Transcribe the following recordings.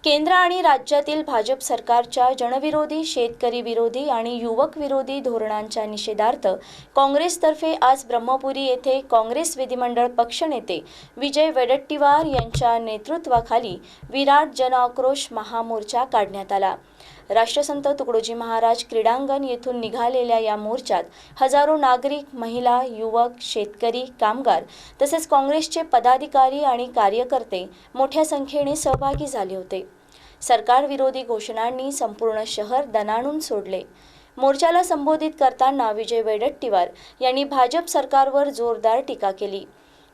केंद्र आणि राज्यातील भाजप सरकारच्या जनविरोधी, शेतकरी विरोधी आणि युवक विरोधी धोरणांच्या निषेधार्थ काँग्रेसतर्फे आज ब्रह्मपुरी येथे काँग्रेस विधिमंडळ पक्षनेते विजय वडेट्टीवार यांच्या नेतृत्वाखाली विराट जनआक्रोश महामोर्चा काढण्यात आला। राष्ट्रसंत तुकडोजी महाराज क्रीडांगण येथून निघालेल्या या मोर्चात हजारो नागरिक, महिला, युवक, शेतकरी, कामगार तसेच काँग्रेसचे पदाधिकारी आणि कार्यकर्ते मोठ्या संख्येने सहभागी झाले होते। सरकार विरोधी घोषणांनी संपूर्ण शहर दणाणून सोडले। मोर्चाला संबोधित करताना विजय वडेट्टीवार यांनी भाजप सरकारवर जोरदार टीका केली।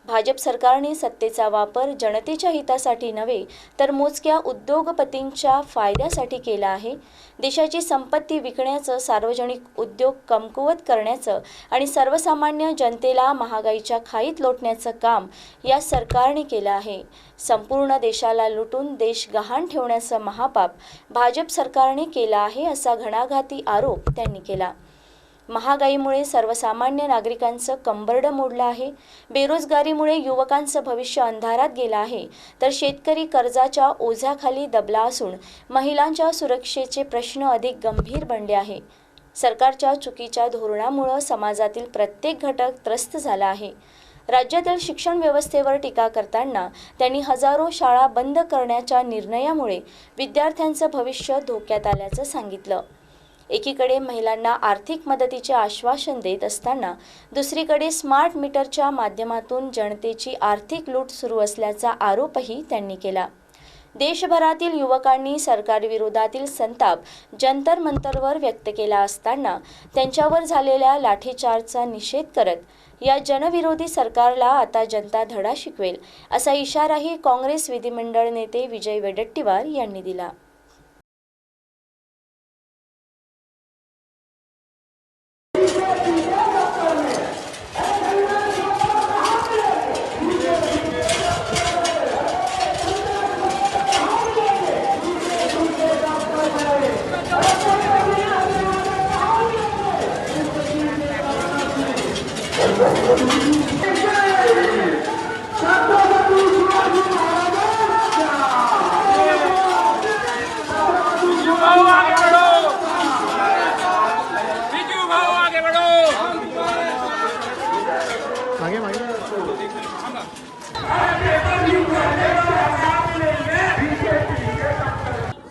भाजप सरकारने सत्तेचा वापर जनतेच्या हितासाठी नव्हे तर मोजक्या उद्योगपतींच्या फायद्यासाठी केला आहे। देशाची संपत्ती विकण्याचं, सार्वजनिक उद्योग कमकुवत करण्याचं आणि सर्वसामान्य जनतेला महागाईच्या खाईत लोटण्याचं काम या सरकारने केलं आहे। संपूर्ण देशाला लुटून देश गहाण ठेवण्याचं महापाप भाजप सरकारने केला आहे असा घणाघाती आरोप त्यांनी केला। महागाईमुळे सर्वसामान्य नागरिकांचं कंबरडं मोडलं आहे। बेरोजगारीमुळे युवकांचं भविष्य अंधारात गेलं आहे, तर शेतकरी कर्जाच्या ओझ्याखाली दबला असून महिलांच्या सुरक्षेचे प्रश्न अधिक गंभीर बनले आहे। सरकारच्या चुकीच्या धोरणामुळे समाजातील प्रत्येक घटक त्रस्त झाला आहे। राज्यातील शिक्षण व्यवस्थेवर टीका करताना त्यांनी हजारो शाळा बंद करण्याच्या निर्णयामुळे विद्यार्थ्यांचं भविष्य धोक्यात आल्याचं सांगितलं। एकीकडे महिलांना आर्थिक मदतीचे आश्वासन देत असताना दुसरीकडे स्मार्ट मीटरच्या माध्यमातून जनतेची आर्थिक लूट सुरू असल्याचा आरोपही त्यांनी केला। देशभरातील युवकांनी सरकारविरोधातील संताप जंतर मंतरवर व्यक्त केला असताना त्यांच्यावर झालेल्या लाठीचार्जचा निषेध करत या जनविरोधी सरकारला आता जनता धडा शिकवेल असा इशाराही काँग्रेस विधिमंडळ नेते विजय वडेट्टीवार यांनी दिला।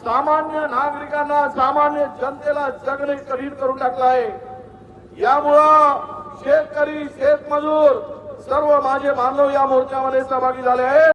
सामान्य नागरिकांना, सामान्य जनतेला जगणे कठीण करून टाकलं आहे। यामुळं शेतकरी, शेतमजूर सर्व माझे बांधव या मोर्चामध्ये सहभागी झाले आहेत।